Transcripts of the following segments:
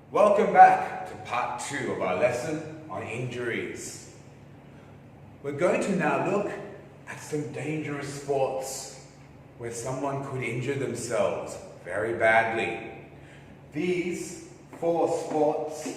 Welcome back to part 2 of our lesson on injuries. We're going to now look at some dangerous sports where someone could injure themselves very badly. These 4 sports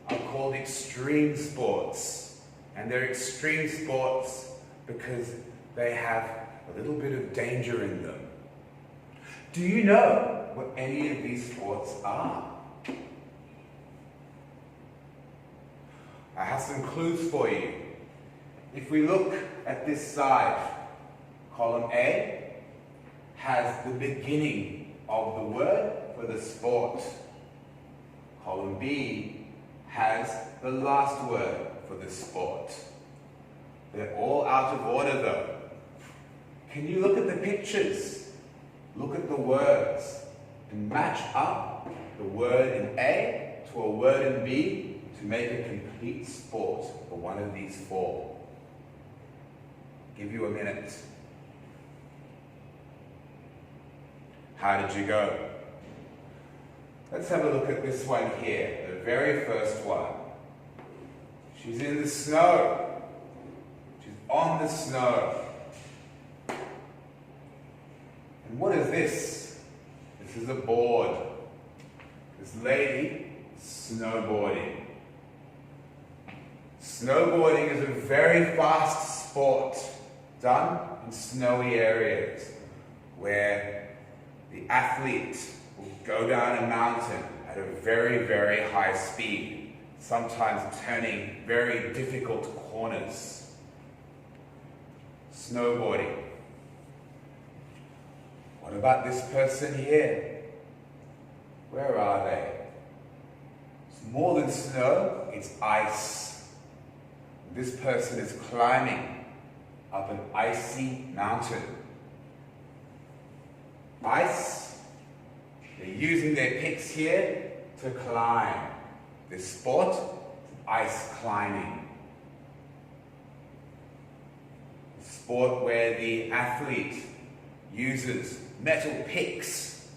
are called extreme sports, and they're extreme sports because they have a little bit of danger in them. Do you know what any of these sports are? I have some clues for you. If we look at this side, column A has the beginning of the word for the sport. Column B has the last word for the sport. They're all out of order though. Can you look at the pictures? Look at the words and match up the word in A to a word in B to make a complete sport for one of these 4. Give you a minute. How did you go? Let's have a look at this one here, the very first one. She's in the snow. She's on the snow. And what is this? This is a board. This lady is snowboarding. Snowboarding is a very fast sport done in snowy areas where the athlete will go down a mountain at a very, very high speed, sometimes turning very difficult corners. Snowboarding. What about this person here? Where are they? It's more than snow, it's ice. This person is climbing up an icy mountain. Ice, they're using their picks here to climb. This sport is ice climbing. A sport where the athlete uses metal picks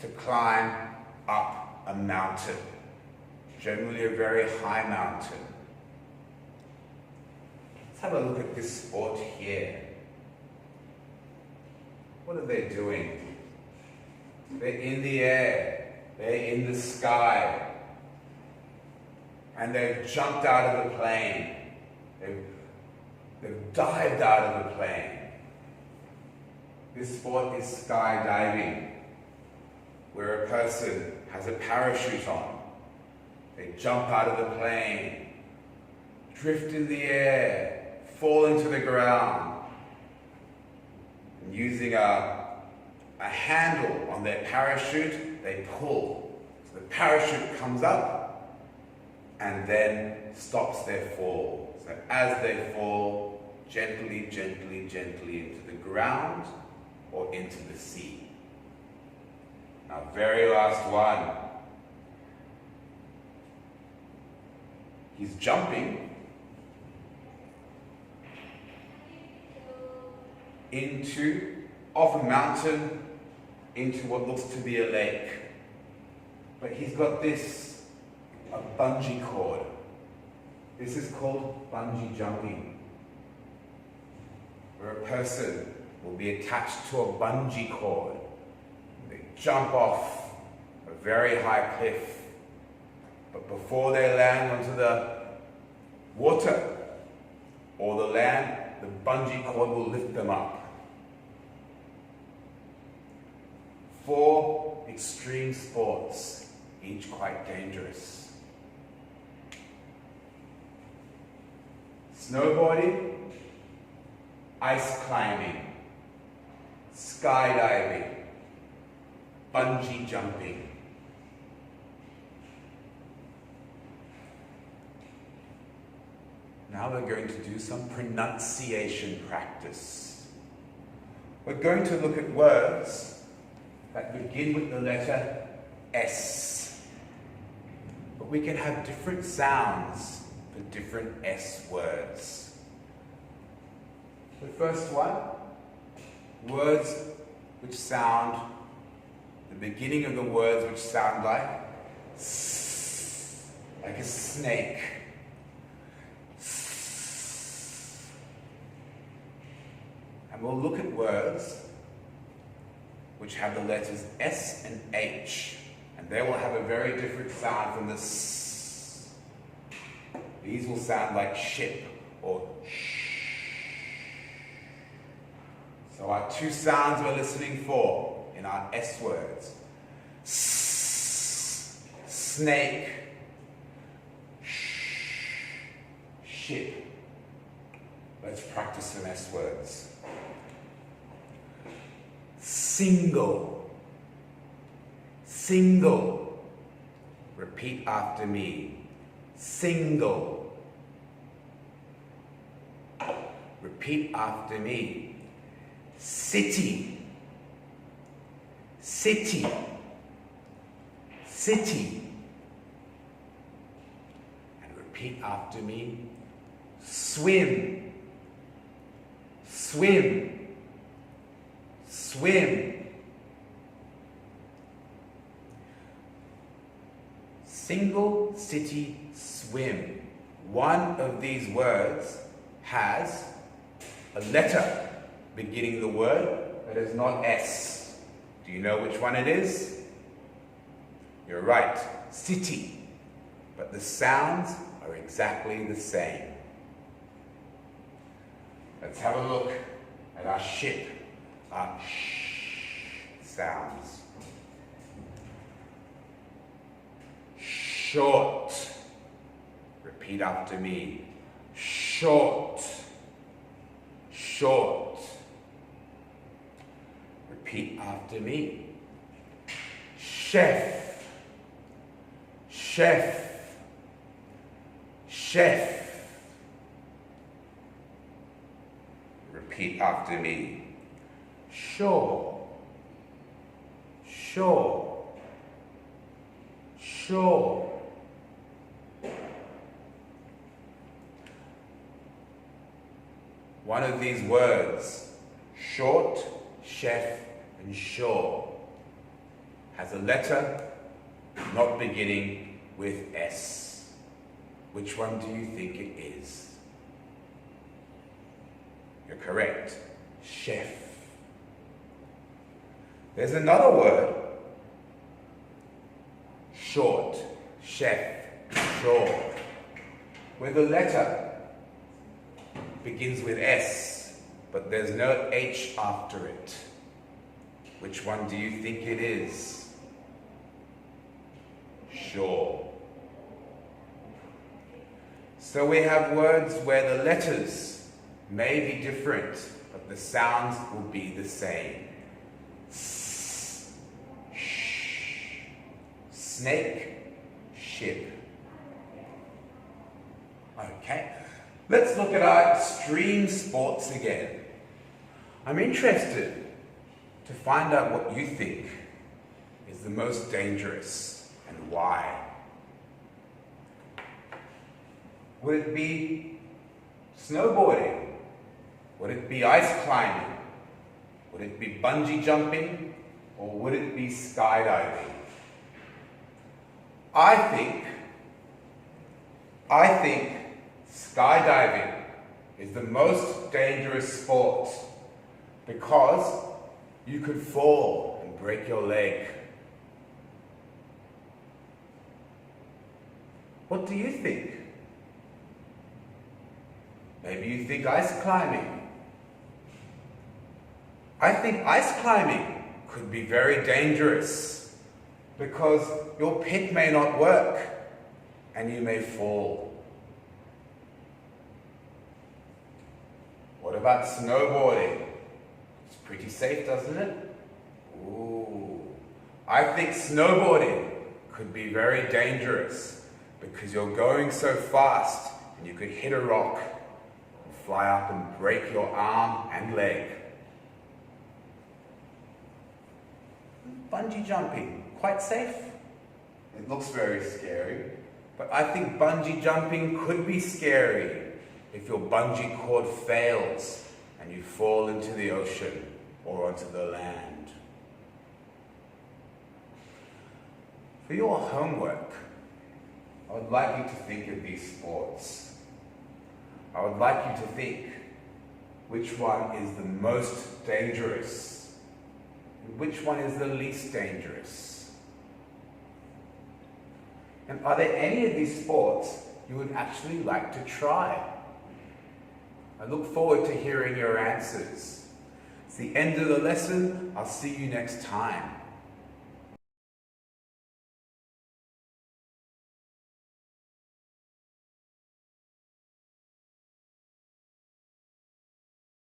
to climb up a mountain, generally a very high mountain. Let's have a look at this sport here. What are they doing? They're in the air, they're in the sky, and they've jumped out of the plane. They've dived out of the plane. This sport is skydiving, where a person has a parachute on. They jump out of the plane, drift in the air, fall into the ground, and using a handle on their parachute, they pull. So the parachute comes up and then stops their fall. So as they fall, gently, gently, gently into the ground or into the sea. Now, very last one. He's jumping off a mountain into what looks to be a lake. But he's got this, a bungee cord. This is called bungee jumping, where a person will be attached to a bungee cord. They jump off a very high cliff, but before they land onto the water or the land, the bungee cord will lift them up. 4 extreme sports, each quite dangerous. Snowboarding, ice climbing, skydiving, bungee jumping. Now we're going to do some pronunciation practice. We're going to look at words that begin with the letter S. But we can have different sounds for different S words. The first one, words which sound, the beginning of the words which sound like S. like a snake. And we'll look at words which have the letters S and H, and they will have a very different sound from the S. These will sound like ship or sh. So our two sounds we're listening for in our S words: S, snake, sh, ship. Let's practice some S words. Single, single. Repeat after me. Single. Repeat after me. City, city, city. And repeat after me. Swim, swim, swim. Single, city, swim. One of these words has a letter beginning the word that is not S. Do you know which one it is? You're right, city. But the sounds are exactly the same. Let's have a look at our ship. Our sh sounds. Short. Repeat after me. Short. Short. Repeat after me. Chef. Chef. Chef. Repeat after me. Shore, shore, shore. One of these words, short, chef, and shore, has a letter not beginning with S. Which one do you think it is? You're correct, chef. There's another word, short, chef, shore, where the letter begins with S, but there's no H after it. Which one do you think it is? Shore. So we have words where the letters may be different, but the sounds will be the same. Snake, ship. Okay, let's look at our extreme sports again. I'm interested to find out what you think is the most dangerous and why. Would it be snowboarding? Would it be ice climbing? Would it be bungee jumping? Or would it be skydiving? I think skydiving is the most dangerous sport because you could fall and break your leg. What do you think? Maybe you think ice climbing. I think ice climbing could be very dangerous because your pick may not work and you may fall. What about snowboarding? It's pretty safe, doesn't it? Ooh. I think snowboarding could be very dangerous because you're going so fast and you could hit a rock and fly up and break your arm and leg. Bungee jumping, quite safe. It looks very scary, but I think bungee jumping could be scary if your bungee cord fails and you fall into the ocean or onto the land. For your homework, I would like you to think of these sports. I would like you to think which one is the most dangerous and which one is the least dangerous. And are there any of these sports you would actually like to try? I look forward to hearing your answers. It's the end of the lesson. I'll see you next time.